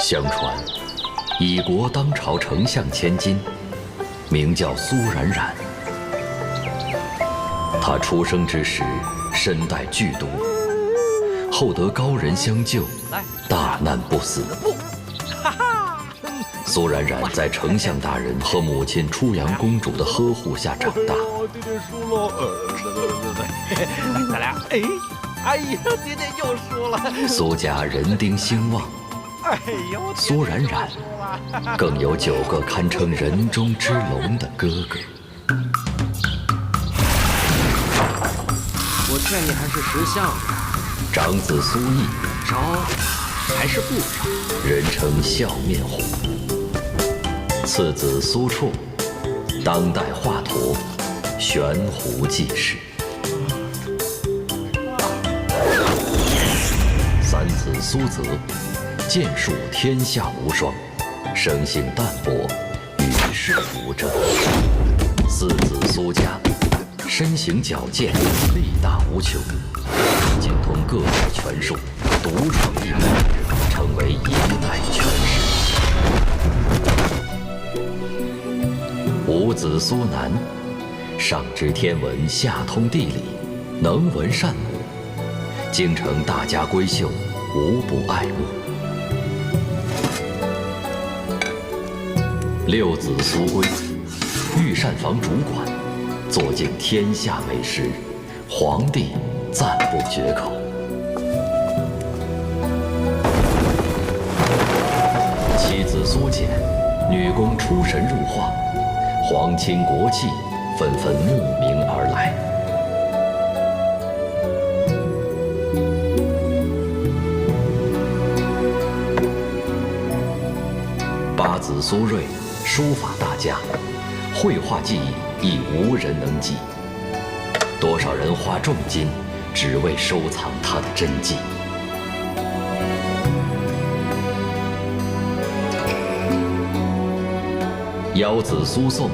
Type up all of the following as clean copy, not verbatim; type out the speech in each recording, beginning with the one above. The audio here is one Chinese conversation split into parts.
相传，以国当朝丞相千金，名叫苏冉冉。他出生之时身带剧毒，后得高人相救，大难不死。苏冉冉在丞相大人和母亲初阳公主的呵护下长大。爹爹输了，咱俩，哎呀，爹爹又输了。苏家人丁兴旺，苏冉冉更有9个堪称人中之龙的哥哥。我劝你还是识相吧。长子苏毅，招还是不招？人称笑面虎。次子苏绰，当代华佗，悬壶济世。三子苏泽，剑术天下无双，生性淡泊，与世无争。四子苏嘉，身形矫健，力大无穷，精通各派拳术，独创一门，成为一代拳师。五子苏南，上知天文，下通地理，能文善武，京城大家闺秀无不爱慕。六子苏圭，御膳房主管，做尽天下美食，皇帝赞不绝口。七子苏简，女工出神入化，皇亲国戚纷纷慕名而来。八子苏芮，书法大家，绘画技艺亦无人能及。多少人花重金，只为收藏他的真迹。幺子苏颂，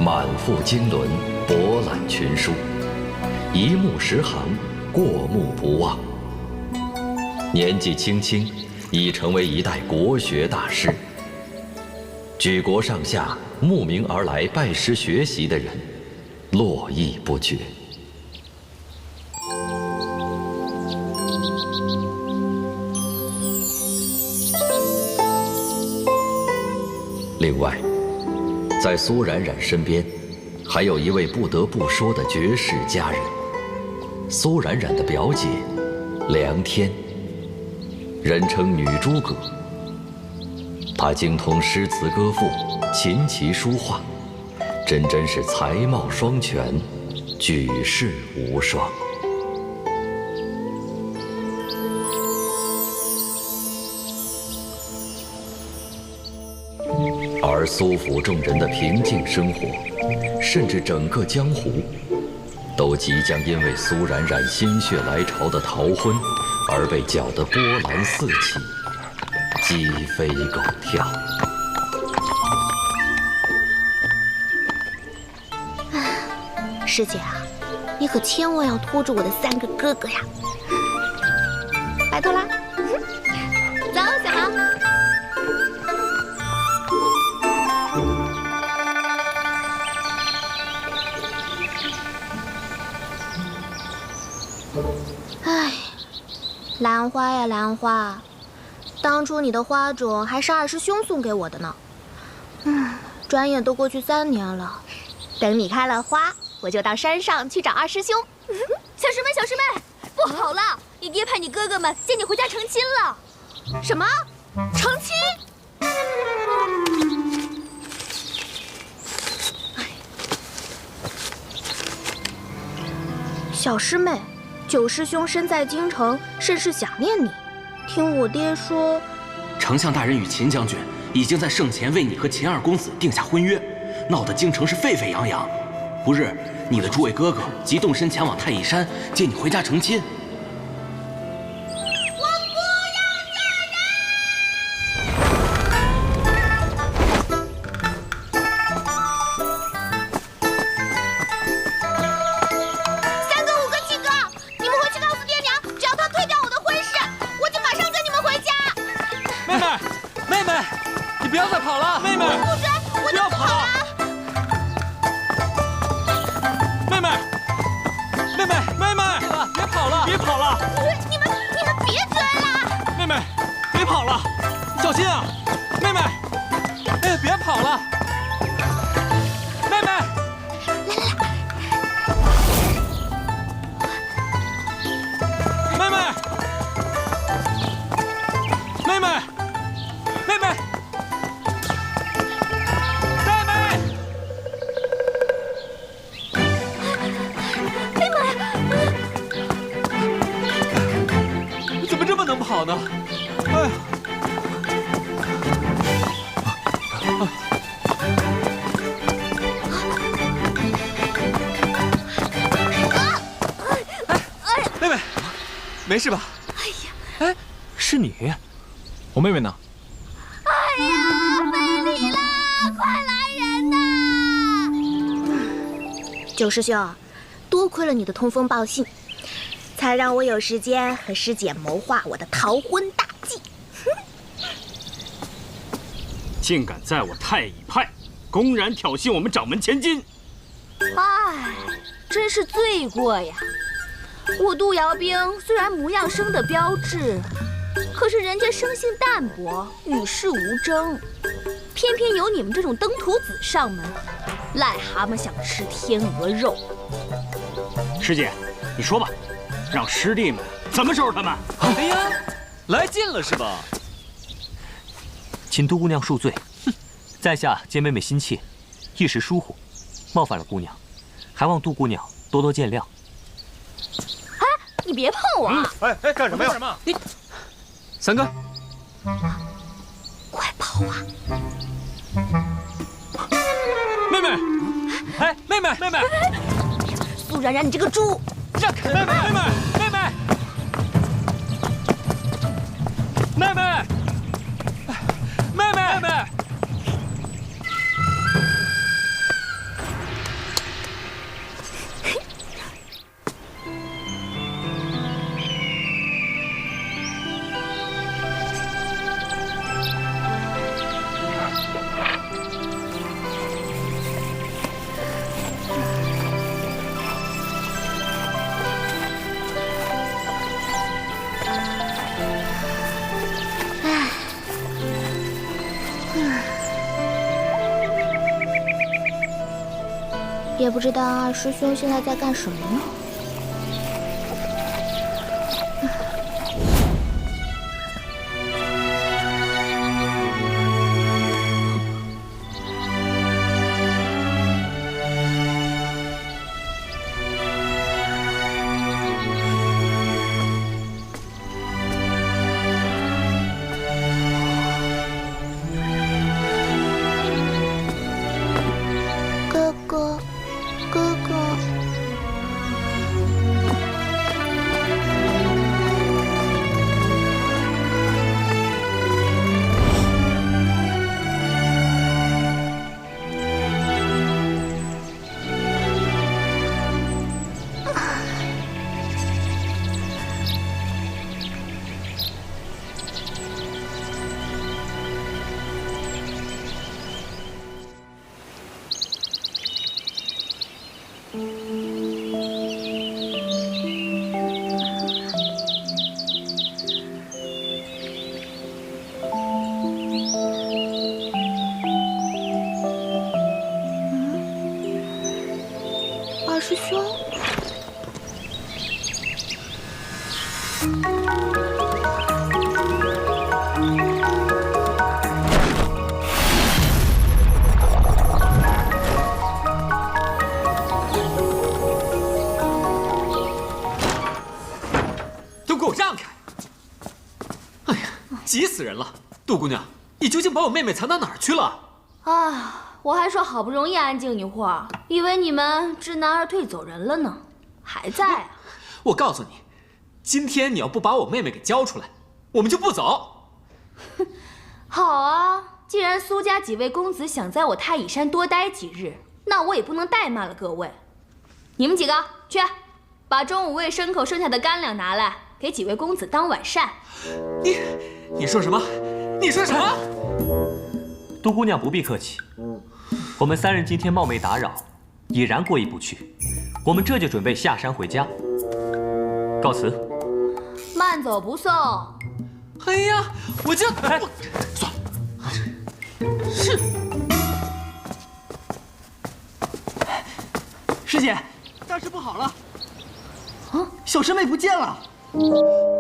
满腹经纶，博览群书，一目十行，过目不忘。年纪轻轻，已成为一代国学大师。举国上下慕名而来拜师学习的人，络绎不绝。另外，在苏冉冉身边，还有一位不得不说的绝世佳人——苏冉冉的表姐梁天，人称女诸葛。她精通诗词歌赋，琴棋书画，真是才貌双全，举世无双。而苏府众人的平静生活，甚至整个江湖，都即将因为苏冉冉心血来潮的逃婚而被搅得波澜四起，鸡飞狗跳。师姐啊，你可千万要拖住我的3个哥哥呀！拜托啦，走，小豪。唉，兰花呀兰花，当初你的花种还是二师兄送给我的呢。转眼都过去3年了，等你开了花，我就到山上去找二师兄。小师妹，小师妹，不好了！你爹派你哥哥们接你回家成亲了。什么？成亲？小师妹，九师兄身在京城，甚是想念你。听我爹说，丞相大人与秦将军已经在圣前为你和秦二公子定下婚约，闹得京城是沸沸扬扬。不日，你的诸位哥哥即动身前往太乙山接你回家成亲。妹妹妹，你不要再跑了！妹妹，不要跑了！妹妹，妹妹，妹妹，别跑了！别跑了！你们别追了！妹妹，别跑了，小心啊！妹妹，哎，别跑了！妹妹，妹妹，妹妹，妹妹，妹妹，怎么这么能跑呢？哎呀！妹妹，没事吧？哎呀，哎，是你，我妹妹呢？哎呀，非礼啦！快来人呐！九师兄，多亏了你的通风报信，才让我有时间和师姐谋划我的逃婚大计。竟敢在我太乙派公然挑衅我们掌门千金！哎，真是罪过呀！我杜瑶兵虽然模样生得标致，可是人家生性淡薄，与世无争，偏偏有你们这种登徒子上门，癞蛤蟆想吃天鹅肉。师姐，你说吧，让师弟们怎么收拾他们？哎呀，来劲了是吧？请杜姑娘恕罪，在下见妹妹心切，一时疏忽，冒犯了姑娘，还望杜姑娘多多见谅。你别碰我！哎，干什么呀？干什么？你，三哥，快跑啊！妹妹，哎，妹妹，妹妹，苏冉冉，你这个猪！让开！妹妹，妹妹，妹妹，妹妹，妹妹，妹妹。也不知道二师兄现在在干什么呢。哥哥，哥哥。二师兄，都给我让开！哎呀，急死人了！杜姑娘，你究竟把我妹妹藏到哪儿去了？啊，我还说好不容易安静一会儿，以为你们知难而退走人了呢，还在啊！我告诉你，今天你要不把我妹妹给交出来，我们就不走。好啊，既然苏家几位公子想在我太乙山多待几日，那我也不能怠慢了各位。你们几个去，把中午喂牲口剩下的干粮拿来，给几位公子当晚膳。你说什么？你说什么？杜姑娘不必客气，我们3人今天冒昧打扰，已然过意不去，我们这就准备下山回家。告辞。慢走不送。哎呀，我这算了，是师姐，大事不好了！啊，小师妹不见了！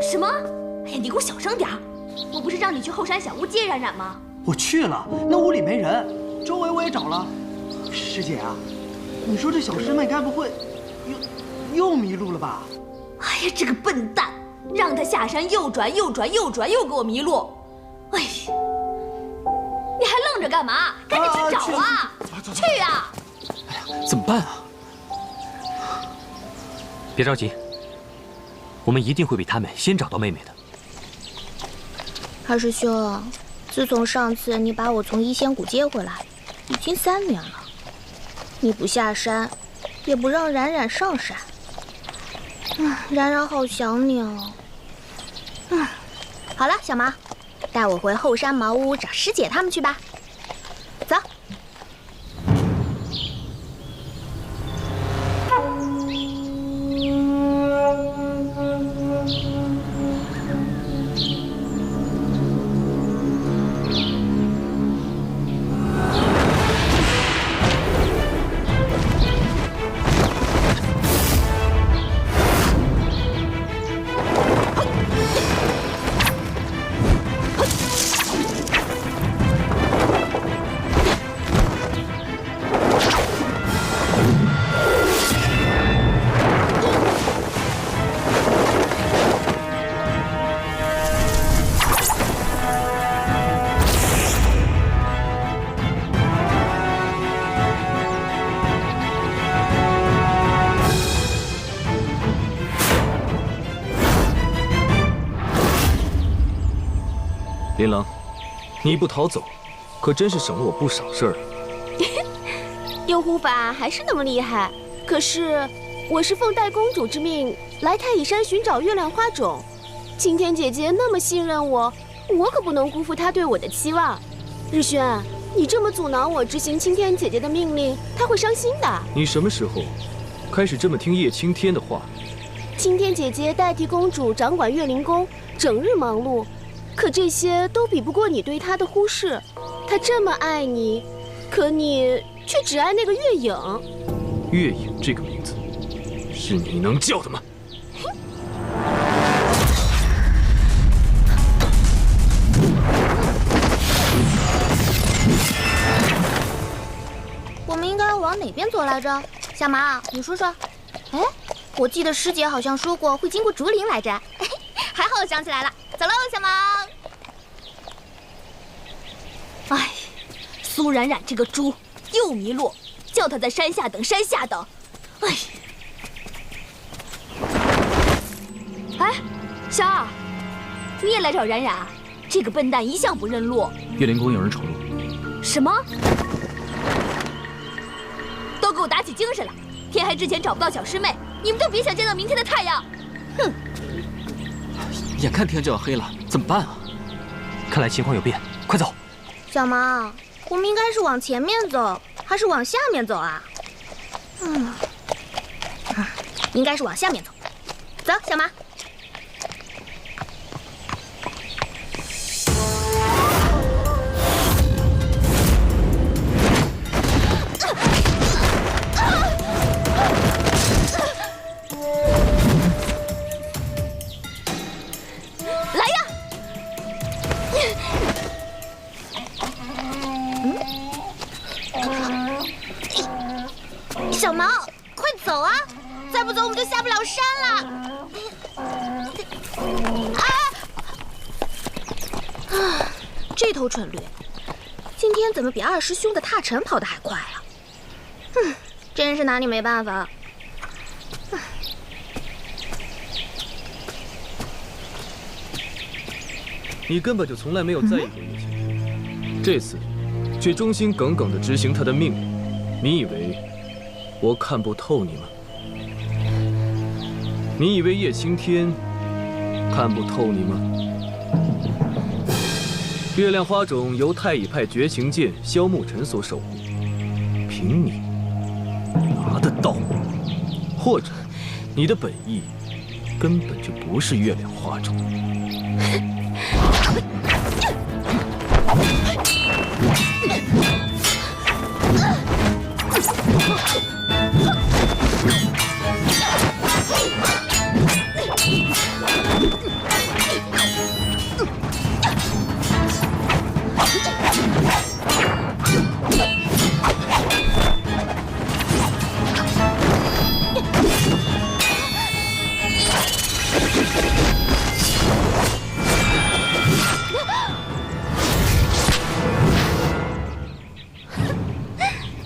什么？哎呀，你给我小声点儿！我不是让你去后山小屋接冉冉吗？我去了，那屋里没人，周围我也找了。师姐啊，你说这小师妹该不会又迷路了吧？哎呀，这个笨蛋，让他下山又转又转又转，又给我迷路。哎呀，你还愣着干嘛？赶紧去找啊！去啊！哎呀，怎么办啊？别着急，我们一定会比他们先找到妹妹的。二师兄，自从上次你把我从一仙谷接回来，已经3年了，你不下山，也不让冉冉上山。冉冉好想你哦。好了，小毛，带我回后山茅屋找师姐他们去吧。走。琳琅，你一步逃走，可真是省了我不少事儿。用护法还是那么厉害，可是我是奉代公主之命来太乙山寻找月亮花种，青天姐姐那么信任我，我可不能辜负她对我的期望。日轩，你这么阻挠我执行青天姐姐的命令，她会伤心的。你什么时候开始这么听叶青天的话？青天姐姐代替公主掌管月灵宫，整日忙碌。可这些都比不过你对她的忽视。她这么爱你，可你却只爱那个月影。月影这个名字，是你能叫的吗？我们应该往哪边走来着？小毛，你说说。哎，我记得师姐好像说过会经过竹林来着。还好我想起来了。走喽，小毛。哎，苏冉冉这个猪又迷路，叫他在山下等，山下等。哎，小二，你也来找冉冉？这个笨蛋一向不认路。月灵宫有人闯入。什么？都给我打起精神来！天黑之前找不到小师妹，你们就别想见到明天的太阳。哼！眼看天就要黑了，怎么办啊？看来情况有变，快走！小毛，我们应该是往前面走，还是往下面走啊？应该是往下面走。走，小毛。小毛，快走啊！再不走我们就下不了山了。这头蠢驴，今天怎么比二师兄的踏尘跑得还快啊？真是拿你没办法。你根本就从来没有在意过叶青天，这次却忠心耿耿地执行他的命令，你以为我看不透你吗？你以为叶青天看不透你吗？月亮花种由太乙派绝情剑萧沐尘所守护，凭你拿得到吗？或者，你的本意根本就不是月亮花种。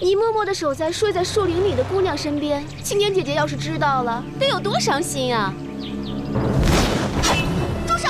你默默地守在睡在树林里的姑娘身边，青年姐姐要是知道了，得有多伤心啊！住手！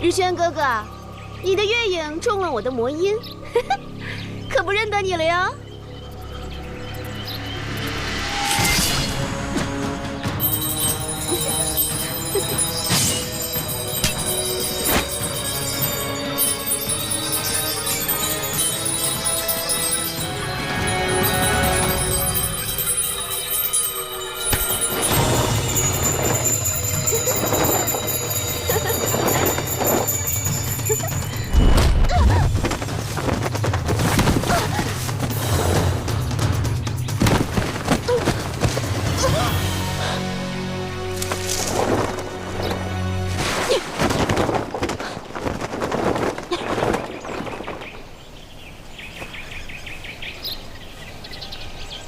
日轩哥哥，你的月影中了我的魔音，可不认得你了哟。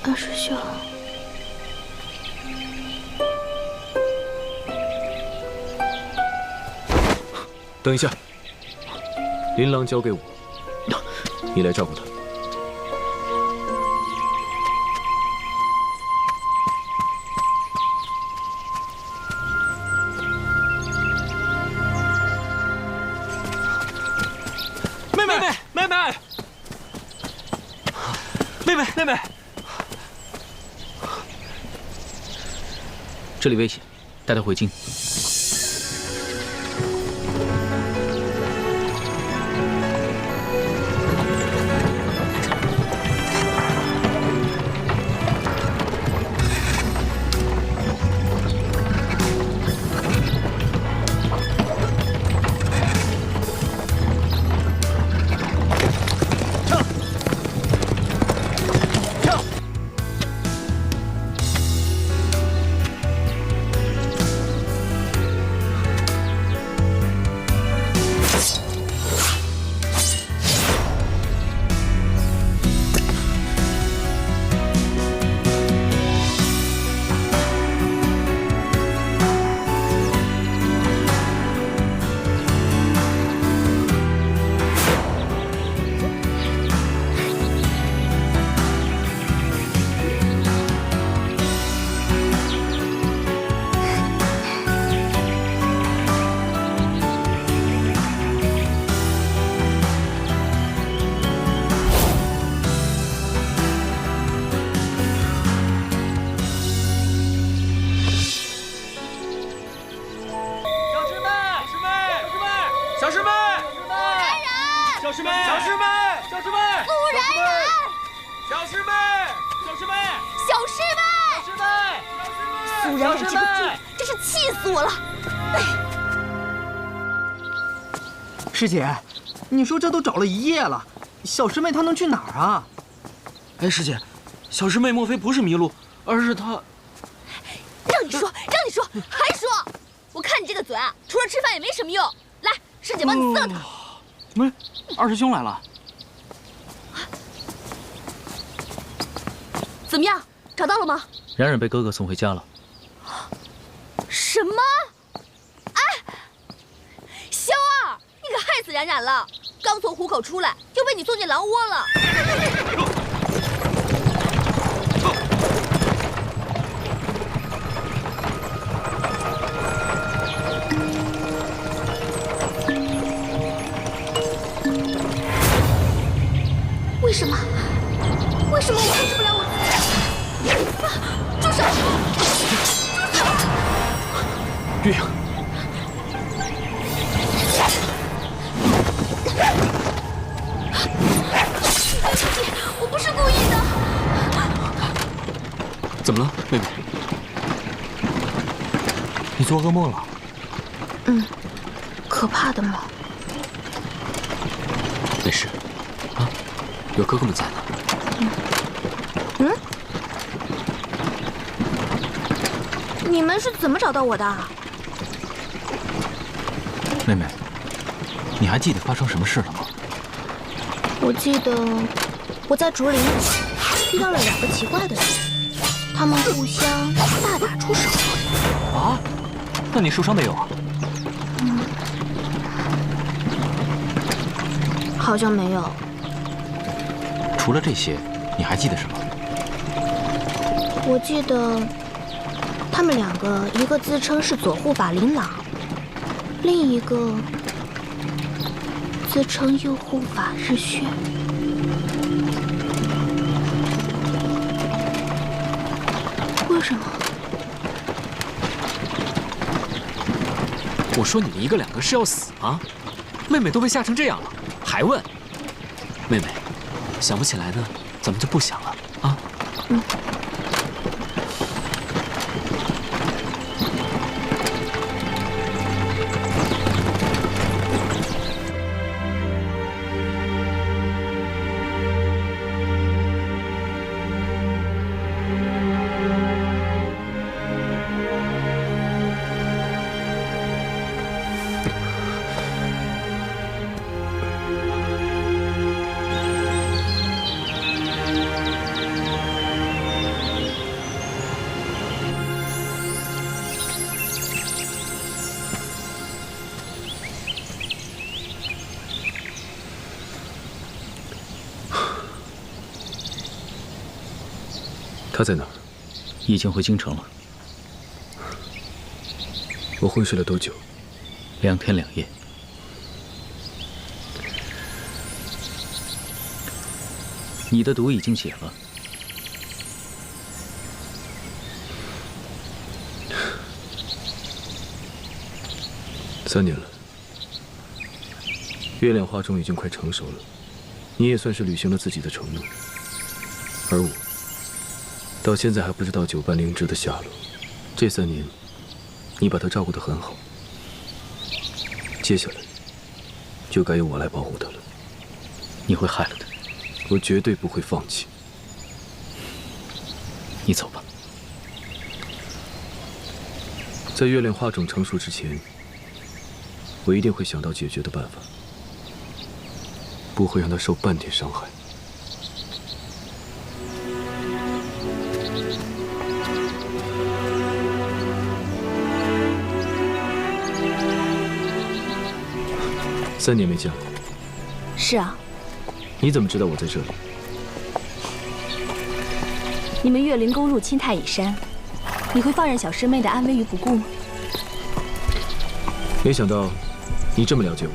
二师兄，等一下，琳琅交给我，你来照顾他。妹妹，妹妹，妹妹，妹妹。这里危险，带他回京。小师妹，小师妹，小师妹，小师妹，苏冉冉，小师妹，小师妹，小师妹，小师妹，苏冉冉这个猪，真是气死我了！师姐，你说这都找了1夜了，小师妹她能去哪儿啊？哎，师姐，小师妹莫非不是迷路，而是她……让你说，还说！我看你这个嘴啊，除了吃饭也没什么用。来，师姐帮你撕了它。喂，二师兄来了。怎么样，找到了吗？冉冉被哥哥送回家了。什么？哎，萧儿，你可害死冉冉了！刚从虎口出来，就被你送进狼窝了。为什么？为什么我控制不了我自己？啊！住手！住手！月影，我不是故意的。怎么了，妹妹？你做噩梦了？可怕的梦。没事，啊，有哥哥们在呢。你们是怎么找到我的？妹妹，你还记得发生什么事了吗？我记得我在竹林里遇到了2个奇怪的人，他们互相大打出手。啊？那你受伤没有啊？好像没有。除了这些，你还记得什么？我记得他们2个，一个自称是左护法琳琅，另一个自称右护法日轩。为什么？我说你们1个2个是要死吗？妹妹都被吓成这样了，还问？妹妹，想不起来呢，咱们就不想了啊。他在哪儿？已经回京城了。我昏睡了多久？2天2夜。你的毒已经解了。3年了，月亮花种已经快成熟了，你也算是履行了自己的承诺，而我到现在还不知道9瓣灵芝的下落。这3年，你把它照顾得很好，接下来就该由我来保护它了。你会害了它，我绝对不会放弃。你走吧。在月亮花种成熟之前，我一定会想到解决的办法，不会让它受半点伤害。3年没见了。是啊。你怎么知道我在这里？你们岳灵公入侵太乙山，你会放任小师妹的安危于不顾吗？没想到你这么了解我。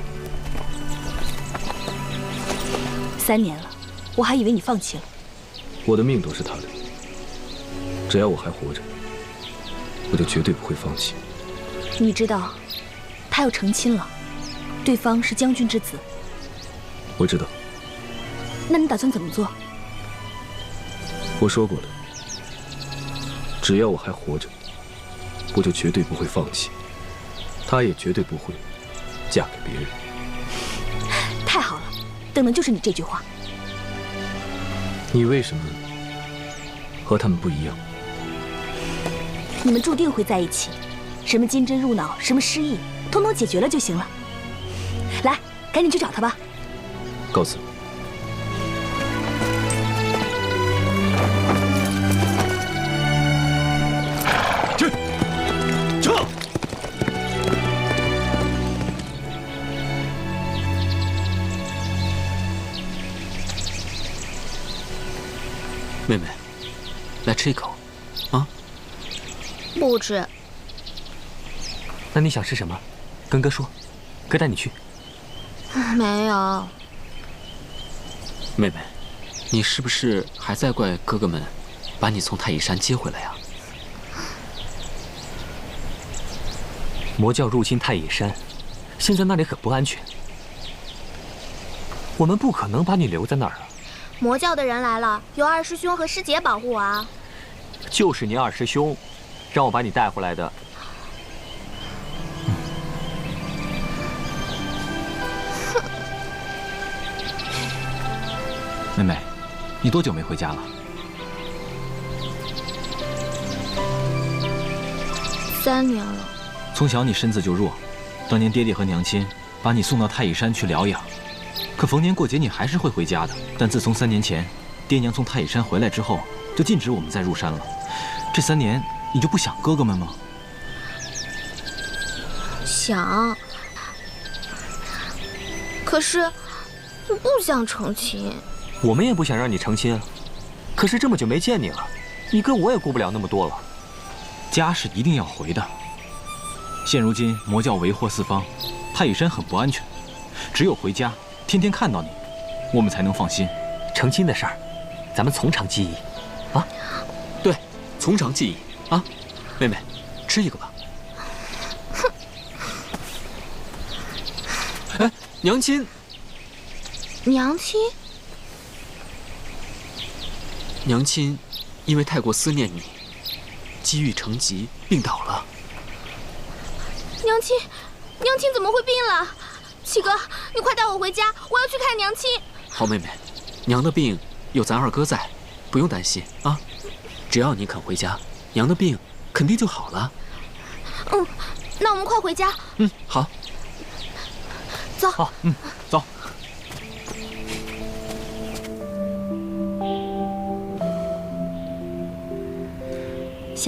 3年了，我还以为你放弃了。我的命都是他的，只要我还活着，我就绝对不会放弃。你知道，他要成亲了。对方是将军之子。我知道。那你打算怎么做？我说过了，只要我还活着，我就绝对不会放弃，她也绝对不会嫁给别人。太好了，等的就是你这句话。你为什么和他们不一样？你们注定会在一起，什么金针入脑，什么失忆，统统解决了就行了。来，赶紧去找他吧。告辞。撤！妹妹，来吃一口，啊？不吃。那你想吃什么？跟哥说，哥带你去。没有。妹妹，你是不是还在怪哥哥们把你从太乙山接回来呀？魔教入侵太乙山，现在那里很不安全，我们不可能把你留在那儿啊。魔教的人来了，有二师兄和师姐保护啊。就是你二师兄，让我把你带回来的。妹妹，你多久没回家了？3年了。从小你身子就弱，当年爹爹和娘亲把你送到太乙山去疗养，可逢年过节你还是会回家的。但自从3年前爹娘从太乙山回来之后，就禁止我们再入山了。这3年你就不想哥哥们吗？想，可是我不想成亲。我们也不想让你成亲，可是这么久没见你了，你哥我也顾不了那么多了。家是一定要回的。现如今魔教为祸四方，太乙山很不安全，只有回家，天天看到你，我们才能放心。成亲的事儿，咱们从长计议，啊？对，从长计议啊！妹妹，吃一个吧。哎，娘亲。娘亲？娘亲因为太过思念你，积郁成疾，病倒了。娘亲怎么会病了？七哥，你快带我回家，我要去看娘亲。好妹妹，娘的病有咱二哥在，不用担心啊。只要你肯回家，娘的病肯定就好了。嗯，那我们快回家。嗯，好。走。好，走。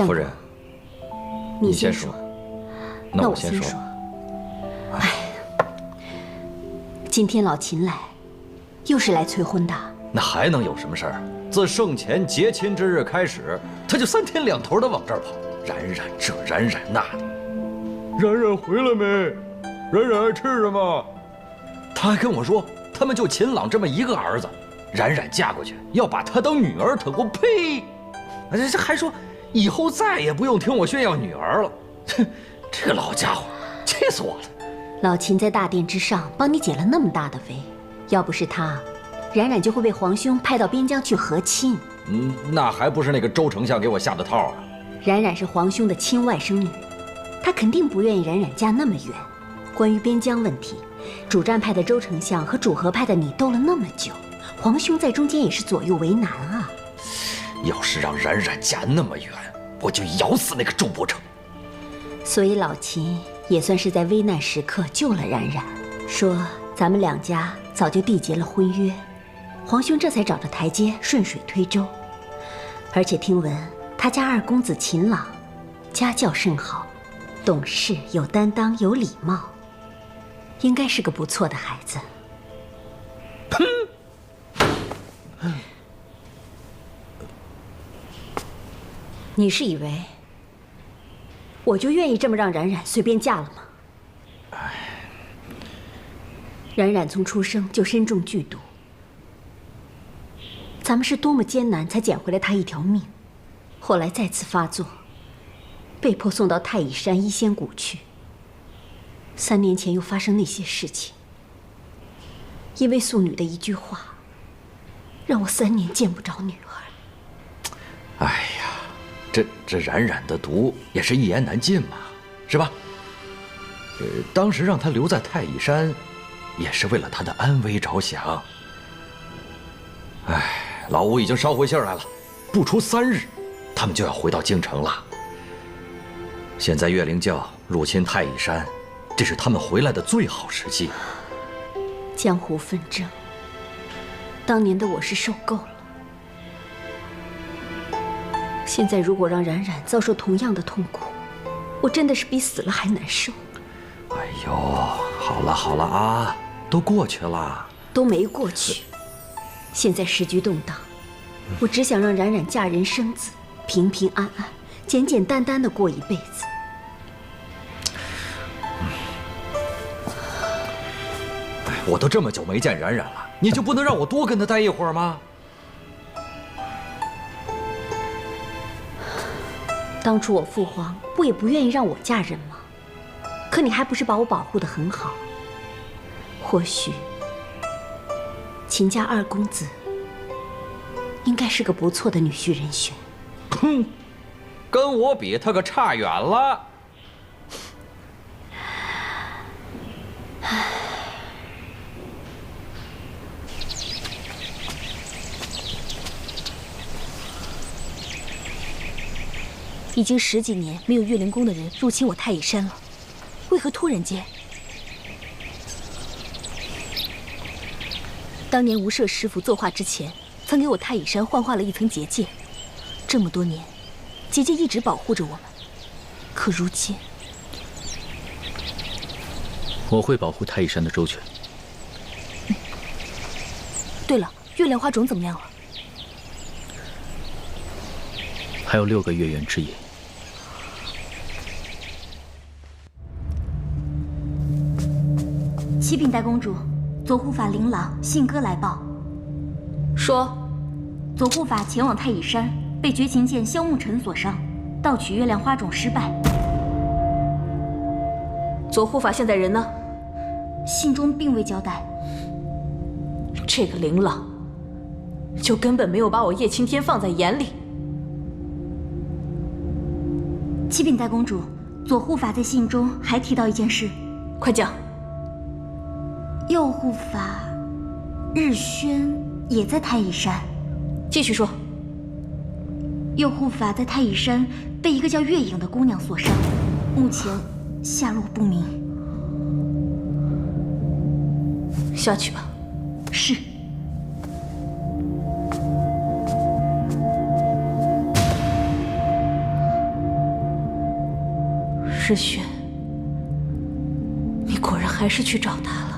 夫人，你先说。那我先说。哎，今天老秦来，又是来催婚的。那还能有什么事儿？自盛前结亲之日开始，他就3天2头的往这儿跑，冉冉这，冉冉那的。冉冉回来没？冉冉吃什么？他还跟我说，他们就秦朗这么一个儿子，冉冉嫁过去要把他当女儿疼。我呸！这还说以后再也不用听我炫耀女儿了。哼！这个老家伙，气死我了！老秦在大殿之上帮你解了那么大的围，要不是他，冉冉就会被皇兄派到边疆去和亲。那还不是那个周丞相给我下的套啊！冉冉是皇兄的亲外甥女，他肯定不愿意冉冉嫁那么远。关于边疆问题，主战派的周丞相和主和派的你斗了那么久，皇兄在中间也是左右为难啊。要是让冉冉嫁那么远，我就咬死那个周伯承。所以老秦也算是在危难时刻救了冉冉，说咱们2家早就缔结了婚约，皇兄这才找着台阶顺水推舟。而且听闻他家2公子秦朗家教甚好，懂事有担当有礼貌，应该是个不错的孩子。你是以为我就愿意这么让冉冉随便嫁了吗？冉冉从出生就身中剧毒，咱们是多么艰难才捡回了她一条命，后来再次发作，被迫送到太乙山医仙谷去。3年前又发生那些事情，因为素女的一句话，让我3年见不着女儿。哎呀，这冉冉的毒也是一言难尽嘛，是吧？当时让她留在太乙山，也是为了她的安危着想。哎，老吴已经捎回信来了，不出3日，他们就要回到京城了。现在岳灵教入侵太乙山，这是他们回来的最好时机。江湖纷争，当年的我是受够了。现在如果让冉冉遭受同样的痛苦，我真的是比死了还难受。哎呦，好了啊，都过去了。都没过去。现在时局动荡，我只想让冉冉嫁人生子，平平安安、简简单单的过一辈子。我都这么久没见冉冉了，你就不能让我多跟她待一会儿吗？当初我父皇不也不愿意让我嫁人吗？可你还不是把我保护得很好。或许秦家2公子应该是个不错的女婿人选。哼，跟我比，他可差远了。已经10几年没有岳灵宫的人入侵我太乙山了，为何突然间？当年无赦师傅作画之前，曾给我太乙山幻化了一层结界。这么多年，结界一直保护着我们。可如今，我会保护太乙山的周全。对了，月亮花种怎么样了？还有6个月圆之夜。启禀代公主，左护法琳琅信鸽来报，说左护法前往太乙山，被绝情剑萧沐尘所伤，盗取月亮花种失败。左护法现在人呢？信中并未交代。这个琳琅，就根本没有把我叶青天放在眼里。启禀代公主，左护法在信中还提到一件事，快讲。右护法日轩也在太乙山。继续说。右护法在太乙山被一个叫月影的姑娘所伤，目前下落不明。下去吧。是。日轩，你果然还是去找他了。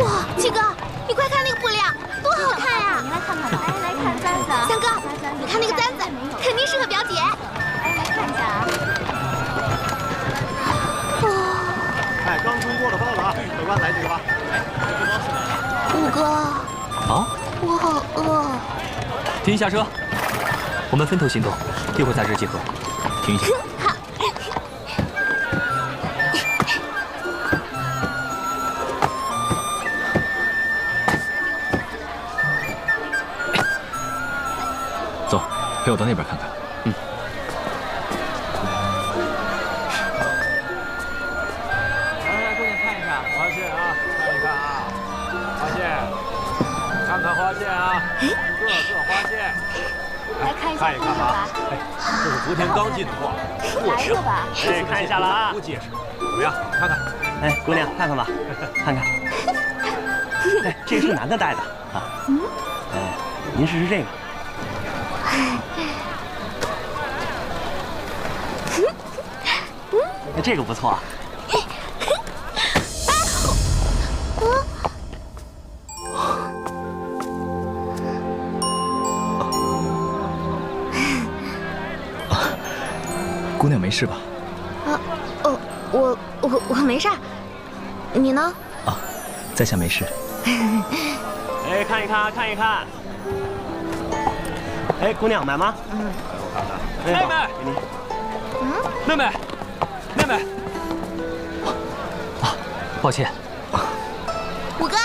哇，七哥，你快看那个布料，多好看呀！你来看看吧。哎，来看簪子。三哥，你看那个簪子，肯定适合表姐。哎，来看一下啊。哎，刚通过的包子啊，客官来几个吧。五哥，啊，我好饿。停下车，我们分头行动，一会儿在这集合。停下。好。走，陪我到那边看看。花线啊，各色花线，来看一下，看一看吧。哎，这是昨天刚进货，来了吧？哎，看一下了啊，多结实，怎么样？看看。哎，姑娘，看看吧，看看。哎，这是男的戴的啊。哎，您试试这个。哎，这个不错啊。姑娘没事吧？我没事。你呢？啊，在下没事。哎，看一看，看一看。哎，姑娘买吗？嗯。妹妹，给你。妹妹，妹妹。啊，抱歉。五哥。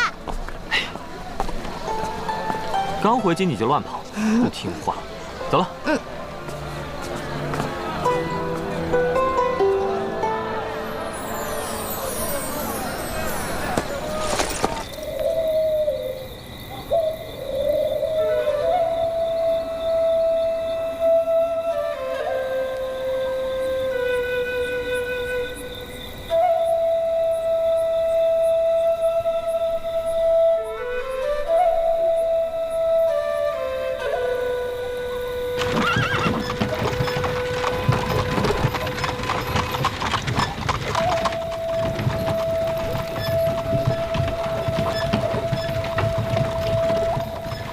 刚回京你就乱跑，不听话。走了。嗯。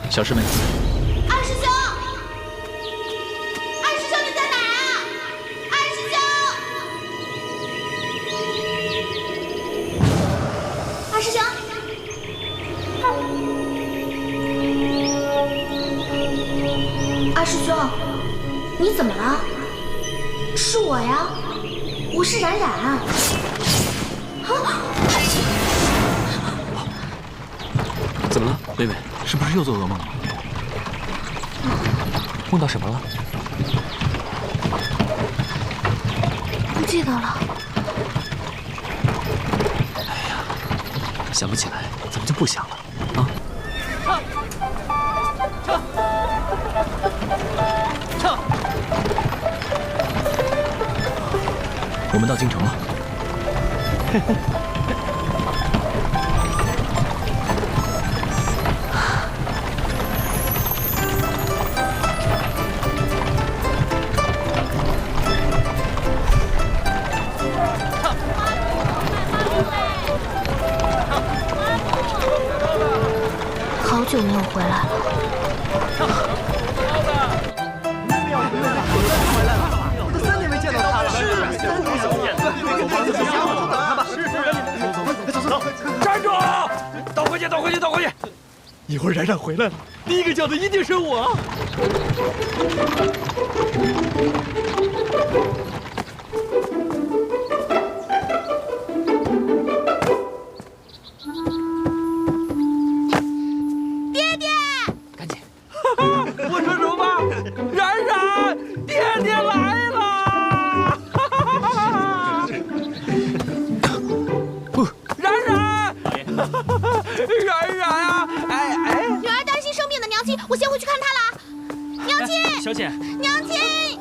小师妹，二师兄，二师兄你在哪儿啊？二师兄，二师兄，二师兄，你怎么了？是我呀，我是冉冉。怎么了，妹妹？是不是又做噩梦了？梦到什么了？不记得了。哎呀，想不起来，咱们就不想了啊！撤！我们到京城了。好久没有回来了。都3年没见到他了。是3年没见。等他吧。走。站住！倒回去，倒回去，倒回去！一会儿冉冉回来了，第一个叫的一定是我。我说什么吧？冉冉，爹爹来了！冉冉，冉冉啊！哎，女儿担心生病的娘亲，我先回去看她了。娘亲，小姐，娘亲，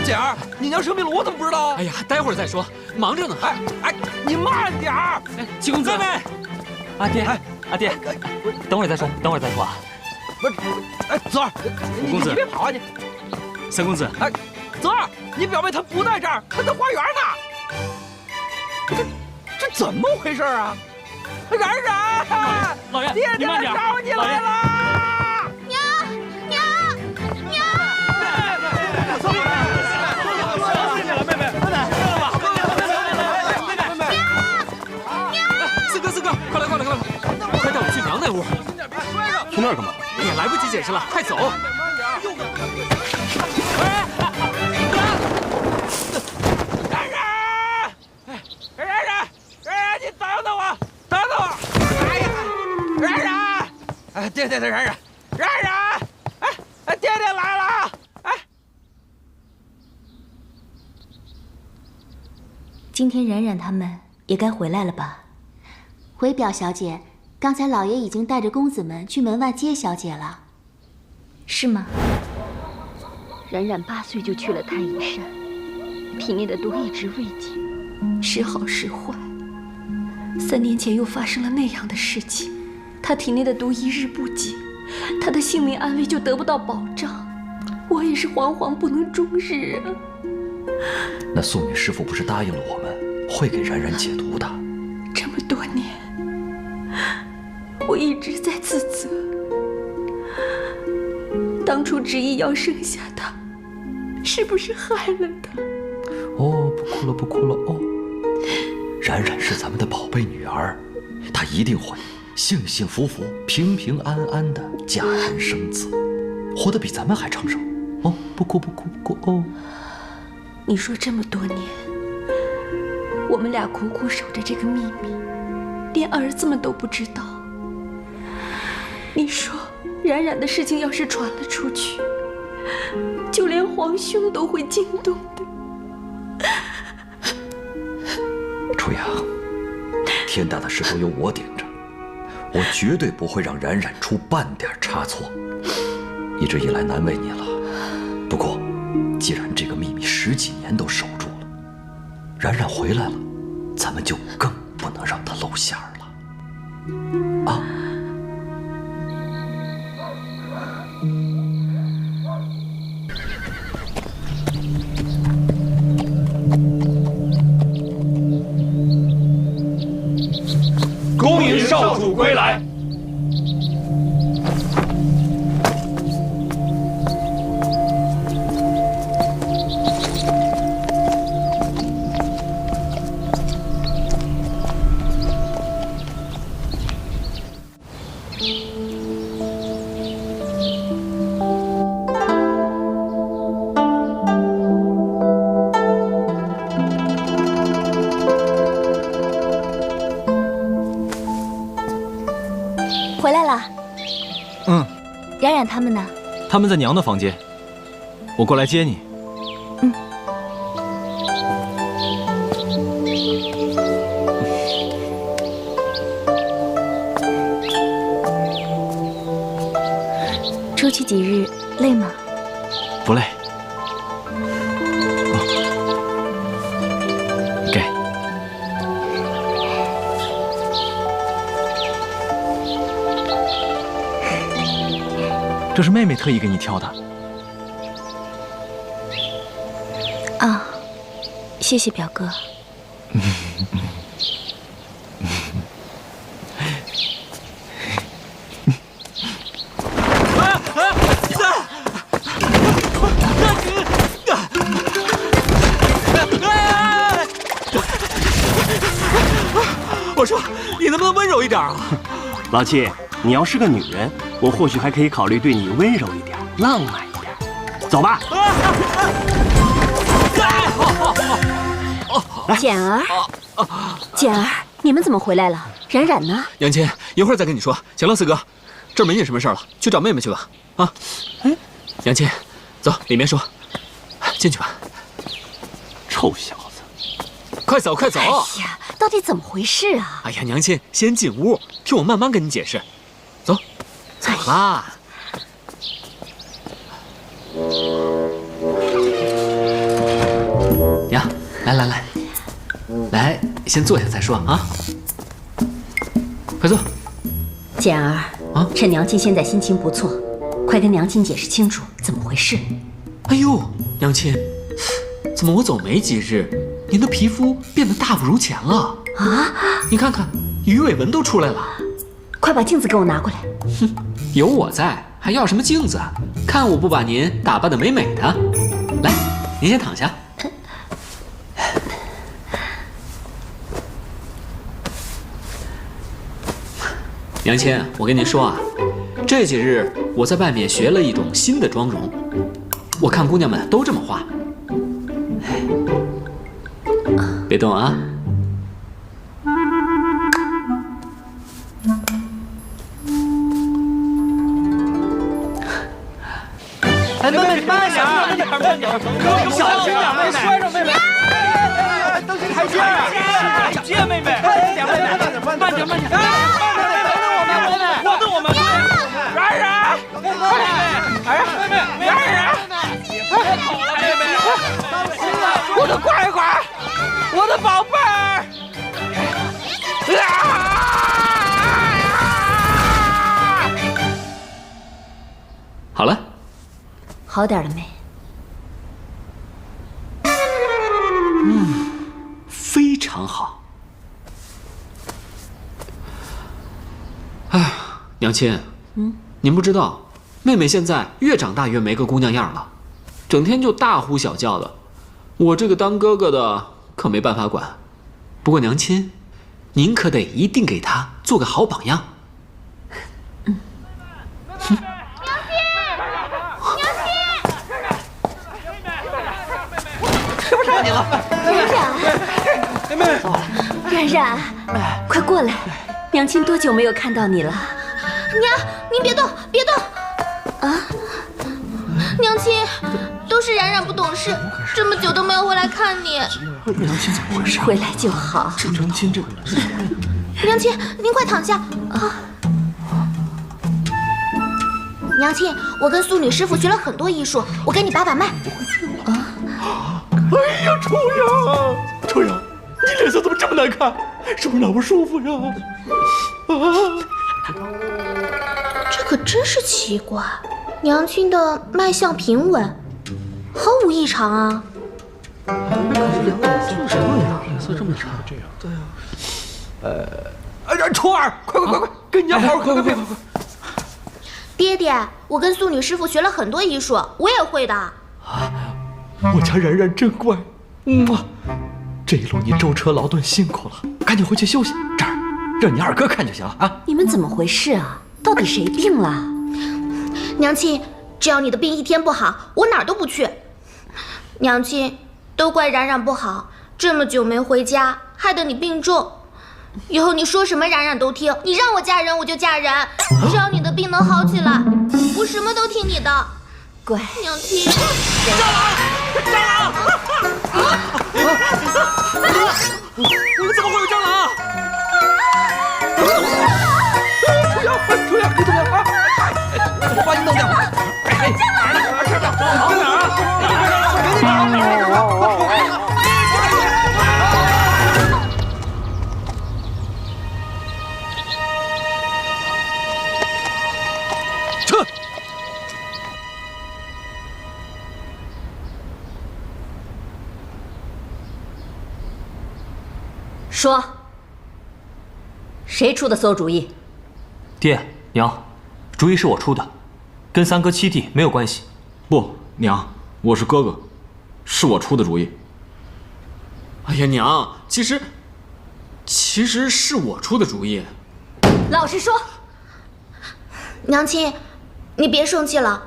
姐儿，你娘生病了，我怎么不知道？哎呀，待会儿再说，忙着呢。哎，你慢点儿！七公子，妹妹，阿爹，阿爹，等会儿再说，等会儿再说啊。不是，哎，泽儿，你别跑啊你！三公子，哎，泽儿，你表妹她不在这儿，她在花园呢。这怎么回事啊？冉冉，老爷，爹爹你慢点，找你来了！娘，四哥，快来，快带我去娘那屋。去那儿干嘛？哎呀，来不及解释了，快走！冉，你等等我！哎呀，冉，哎，爹，冉，哎，爹来了！哎，今天冉冉他们也该回来了吧？回表小姐，刚才老爷已经带着公子们去门外接小姐了，是吗？冉冉8岁就去了太乙山，体内的毒一直未解，时好时坏。3年前又发生了那样的事情，他体内的毒一日不解，他的性命安危就得不到保障。我也是惶惶不能终日啊。那素女师傅不是答应了我们，会给冉冉解毒的？这么多年，我一直在自责。当初执意要生下她，是不是害了她？哦，不哭了哦。冉冉是咱们的宝贝女儿，她一定会幸幸福福、平平安安的嫁人生子，活得比咱们还长寿。哦，不哭不哭不哭哦。你说这么多年，我们俩苦苦守着这个秘密，连儿子们都不知道。你说冉冉的事情要是传了出去，就连皇兄都会惊动的。初阳，天大的事都由我顶着，我绝对不会让冉冉出半点差错。一直以来难为你了，不过既然这个秘密10几年都守住了，冉冉回来了，咱们就更不能让她露馅儿了。啊！恭迎少主归来。回来了。嗯。冉冉他们呢？他们在娘的房间，我过来接你。出去几日，累吗？不累。给。这是妹妹特意给你挑的。啊，谢谢表哥。我说，你能不能温柔一点啊？老七，你要是个女人，我或许还可以考虑对你温柔一点，浪漫一点。走吧。简儿，简儿，你们怎么回来了？冉冉呢？杨亲，一会儿再跟你说。行了，四哥，这儿没你什么事了，去找妹妹去吧。啊，杨亲，走，里面说。进去吧。臭小子，快走快走！哎呀，到底怎么回事啊？哎呀，娘亲，先进屋，听我慢慢跟你解释。走，走啦。娘，来来来，来，先坐下再说啊。快坐。简儿啊，趁娘亲现在心情不错，快跟娘亲解释清楚怎么回事。哎呦，娘亲，怎么我走没几日，您的皮肤变得大不如前了啊？你看看，鱼尾纹都出来了。快把镜子给我拿过来。哼，有我在，还要什么镜子？看我不把您打扮得美美的。来，您先躺下。娘亲，我跟您说啊，这几日我在外面学了一种新的妆容，我看姑娘们都这么画。别动啊！哎，妹妹，慢点，慢点，慢点，小心点，妹妹，摔着妹妹。登这台阶儿，台阶，妹妹，慢点，妹妹，慢点，慢点，慢点，我们，冉冉，妹妹，妹妹，冉冉，别跑了，妹妹，我的乖乖，我的宝贝儿。好了。好点了没？非常好。哎，娘亲，您不知道，妹妹现在越长大越没个姑娘样了，整天就大呼小叫的，我这个当哥哥的可没办法管。不过娘亲，您可得一定给她做个好榜样吃不上你了，冉冉，冉冉，快过来！娘亲多久没有看到你了？娘，您别动，别动！啊，娘亲，都是冉冉不懂事，这么久都没有回来看你。娘亲怎么回事？回来就好。娘亲这……娘亲，您快躺下啊！娘亲，我跟苏女师傅学了很多医术，我给你把把脉。哎呀，臭阳，臭阳，你脸色怎么这么难看？是不是哪不舒服呀？这可真是奇怪，娘亲的脉象平稳，毫无异常啊。脸色这么差，这样。对啊。初儿，快，跟你娘好好快！爹爹，我跟苏女师傅学了很多医术，我也会的。我家冉冉真乖，这一路你舟车劳顿辛苦了，赶紧回去休息。这儿让你二哥看就行了啊！你们怎么回事啊？到底谁病了？娘亲，只要你的病一天不好，我哪儿都不去。娘亲，都怪冉冉不好，这么久没回家，害得你病重。以后你说什么冉冉都听，你让我嫁人我就嫁人，只要你的病能好起来，我什么都听你的。乖，娘亲。蟑螂！怎么会有蟑螂？初阳，你怎么了？我把你弄掉！蟑螂呢？在哪儿啊？赶紧找！撤！说，谁出的馊主意？爹娘，主意是我出的，跟三哥七弟没有关系。不，娘，我是哥哥，是我出的主意。哎呀，娘，其实是我出的主意。老实说。娘亲，你别生气了。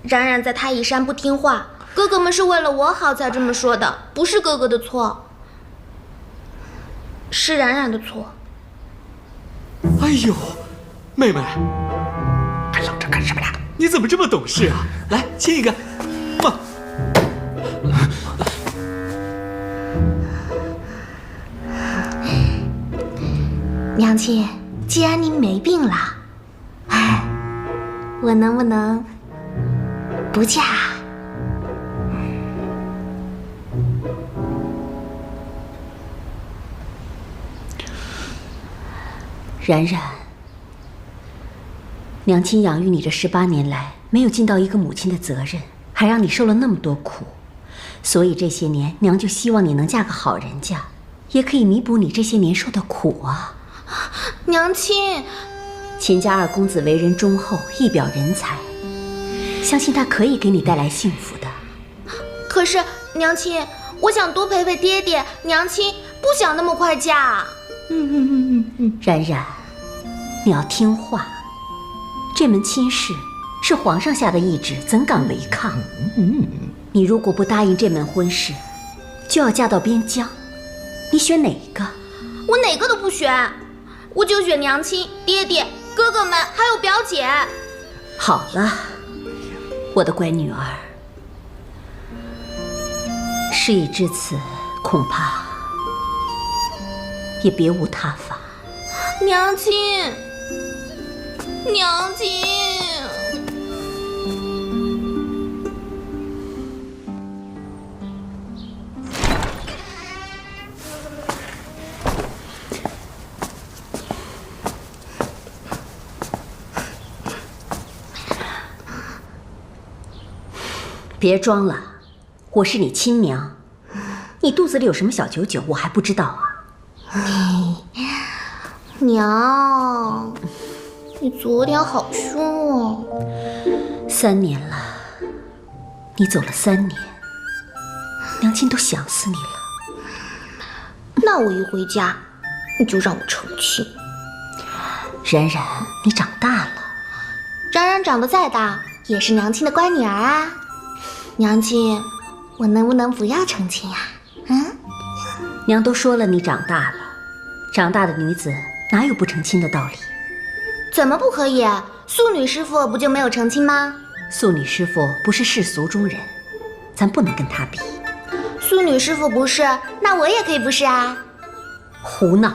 冉冉在太乙山不听话，哥哥们是为了我好才这么说的，不是哥哥的错，是冉冉的错。哎呦，妹妹，还愣着干什么呀？你怎么这么懂事啊？来，亲一个。娘亲，既然您没病了，我能不能不嫁？冉冉，娘亲养育你这18年来，没有尽到一个母亲的责任，还让你受了那么多苦，所以这些年娘就希望你能嫁个好人家，也可以弥补你这些年受的苦啊。娘亲，秦家二公子为人忠厚，一表人才，相信他可以给你带来幸福的。可是娘亲，我想多陪陪爹爹，娘亲不想那么快嫁。冉冉，你要听话，这门亲事是皇上下的懿旨，怎敢违抗？你如果不答应这门婚事，就要嫁到边疆，你选哪一个？我哪个都不选，我就选娘亲、爹爹、哥哥们还有表姐。好了，我的乖女儿，事已至此，恐怕也别无他法。娘亲，娘亲。别装了，我是你亲娘，你肚子里有什么小九九，我还不知道啊。娘，你昨天好凶哦。3年了，你走了3年，娘亲都想死你了。那我一回家，你就让我成亲。冉冉，你长大了。冉冉长得再大，也是娘亲的乖女儿啊。娘亲，我能不能不要成亲呀？娘都说了你长大了，长大的女子哪有不成亲的道理？怎么不可以？素女师傅不就没有成亲吗？素女师傅不是世俗中人，咱不能跟她比。素女师傅不是，那我也可以不是啊。胡闹！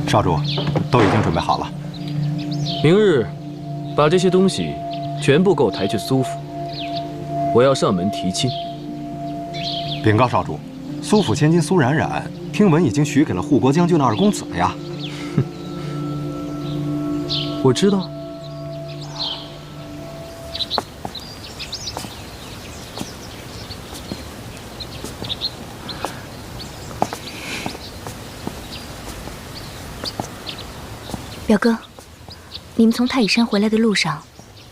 少主，都已经准备好了。明日把这些东西全部给我抬去苏府，我要上门提亲。禀告少主，苏府千金苏冉冉，听闻已经许给了护国将军的二公子了呀。我知道。表哥，你们从太乙山回来的路上，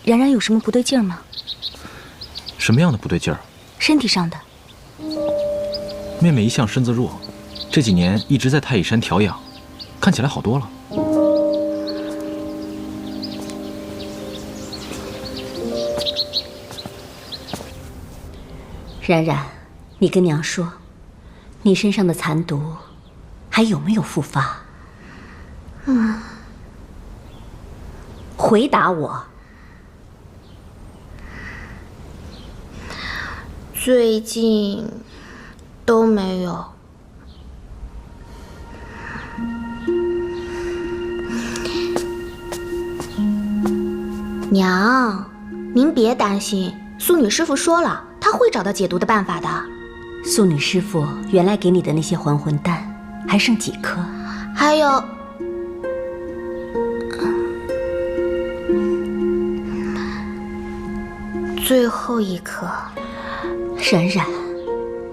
冉冉有什么不对劲儿吗？什么样的不对劲儿？身体上的。妹妹一向身子弱，这几年一直在太乙山调养，看起来好多了。冉冉，你跟娘说，你身上的残毒还有没有复发？回答我。最近都没有。娘，您别担心，素女师傅说了，她会找到解毒的办法的。素女师傅原来给你的那些还魂丹还剩几颗？还有，最后一颗。冉冉，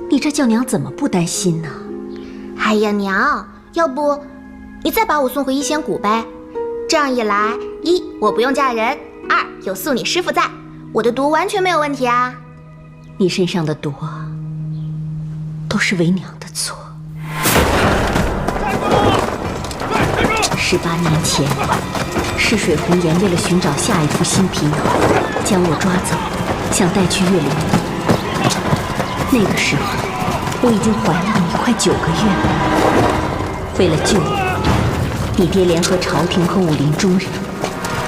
你这叫娘怎么不担心呢？哎呀，娘，要不你再把我送回一仙谷呗？这样一来，一我不用嫁人，二有素女师傅在，我的毒完全没有问题啊。你身上的毒都是为娘的错。18年前，逝水红颜为了寻找下一副新皮囊，将我抓走，想带去月灵洞。那个时候，我已经怀了你快9个月了。为了救我，你爹联合朝廷和武林中人，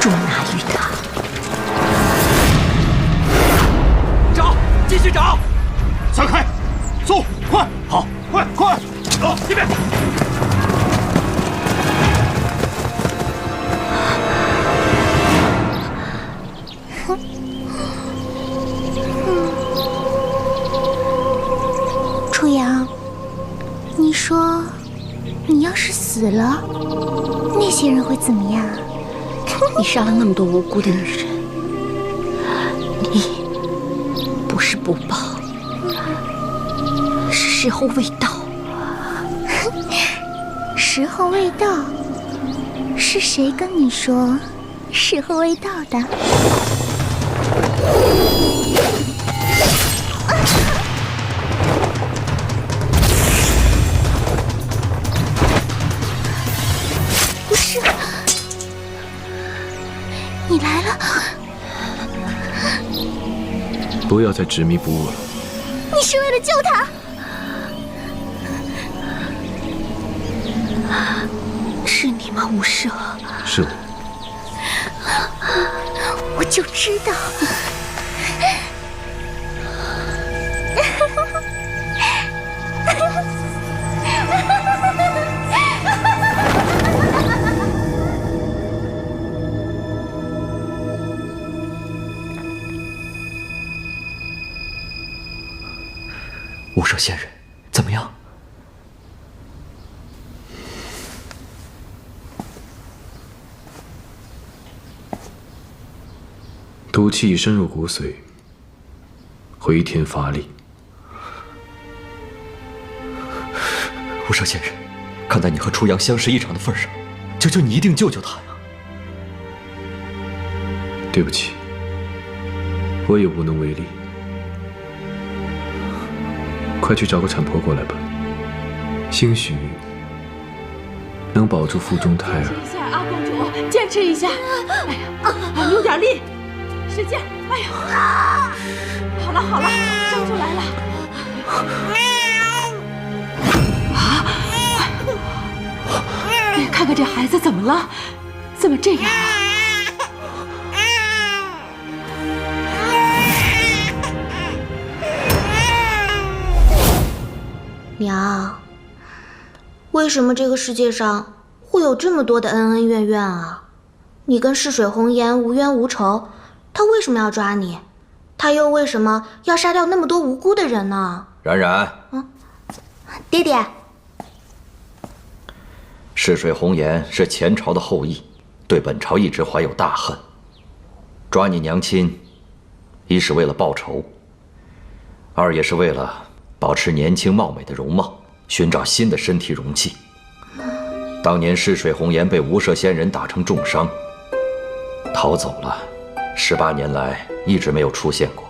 捉拿于他。找，继续找，散开，走，快，好，快，快，走，这边。初阳，你说，你要是死了，那些人会怎么样？你杀了那么多无辜的女人，你不是不报，是时候未到。时候未到，是谁跟你说时候未到的？不是，你来了。不要再执迷不悟了。你是为了救他？是你吗，无赦？是我。我就知道。无赦仙人，怎么样？毒气已深入骨髓，回天乏力。无赦仙人，看在你和初阳相识一场的份上，求求你一定救救他呀！对不起，我也无能为力。快去找个产婆过来吧，兴许能保住腹中胎儿。坚持一下，阿公主，坚持一下！哎呀，用点力，使劲！哎呀，好了好了，生出来了。啊！你看看这孩子怎么了？怎么这样啊？娘，为什么这个世界上会有这么多的恩恩怨怨啊？你跟逝水红颜无冤无仇，他为什么要抓你？他又为什么要杀掉那么多无辜的人呢？冉冉，爹爹，逝水红颜是前朝的后裔，对本朝一直怀有大恨。抓你娘亲，一是为了报仇，二也是为了保持年轻貌美的容貌，寻找新的身体容器。当年逝水红颜被无赦仙人打成重伤，逃走了，18年来一直没有出现过，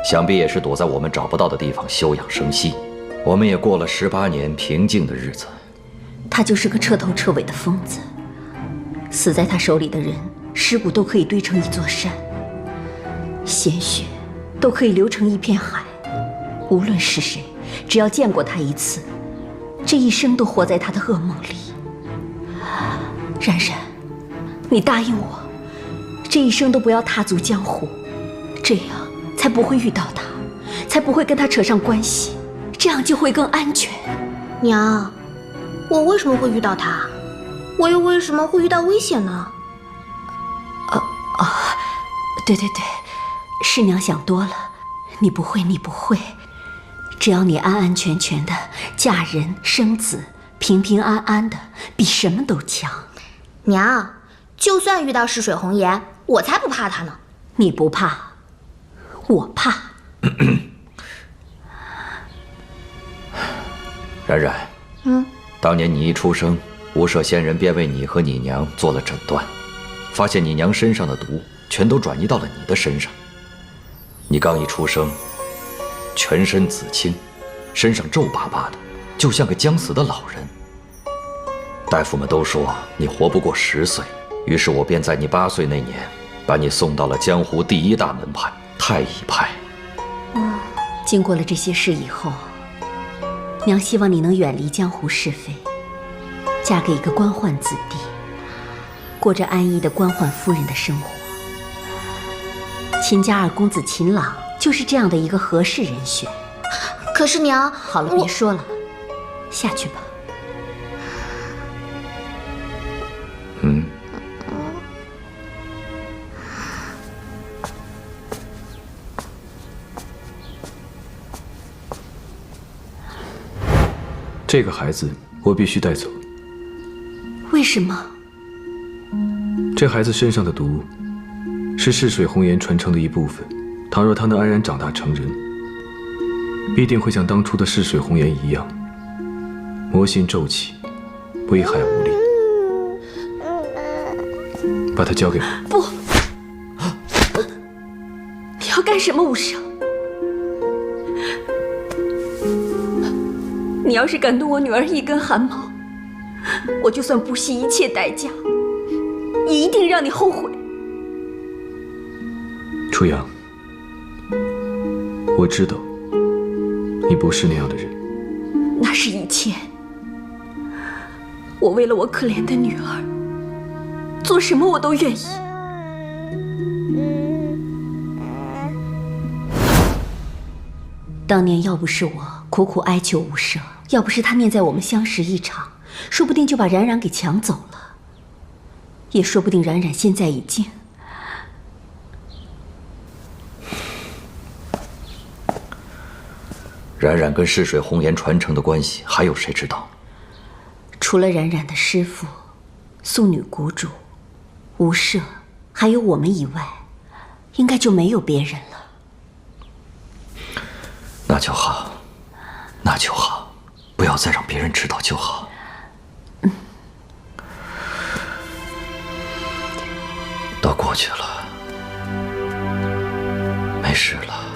想必也是躲在我们找不到的地方休养生息。我们也过了18年平静的日子。他就是个彻头彻尾的疯子，死在他手里的人，尸骨都可以堆成一座山，鲜血都可以流成一片海。无论是谁，只要见过他一次，这一生都活在他的噩梦里。冉冉，你答应我，这一生都不要踏足江湖，这样才不会遇到他，才不会跟他扯上关系，这样就会更安全。娘，我为什么会遇到他？我又为什么会遇到危险呢？对对对，是娘想多了，你不会，你不会。只要你安安全全的嫁人生子，平平安安的，比什么都强。娘，就算遇到逝水红颜，我才不怕他呢。你不怕，我怕。冉冉，当年你一出生，无赦仙人便为你和你娘做了诊断，发现你娘身上的毒全都转移到了你的身上。你刚一出生，全身紫青，身上皱巴巴的，就像个将死的老人。大夫们都说你活不过10岁，于是我便在你8岁那年，把你送到了江湖第一大门派太乙派。经过了这些事以后，娘希望你能远离江湖是非，嫁给一个官宦子弟，过着安逸的官宦夫人的生活。秦家二公子秦朗就是这样的一个合适人选。可是娘，好了，别说了，下去吧。这个孩子我必须带走。为什么？这孩子身上的毒是逝水红颜传承的一部分，倘若他能安然长大成人，必定会像当初的逝水红颜一样，魔心骤起，危害无力。把他交给我。不，你要干什么，无赦？你要是敢动我女儿一根汗毛，我就算不惜一切代价，也一定让你后悔。初阳，我知道你不是那样的人。那是以前，我为了我可怜的女儿，做什么我都愿意。当年要不是我苦苦哀求无赦，要不是他念在我们相识一场，说不定就把冉冉给抢走了，也说不定冉冉现在已经……冉冉跟逝水红颜传承的关系，还有谁知道？除了冉冉的师父、素女谷主、无赦，还有我们以外，应该就没有别人了。那就好，那就好，不要再让别人知道就好。都过去了，没事了。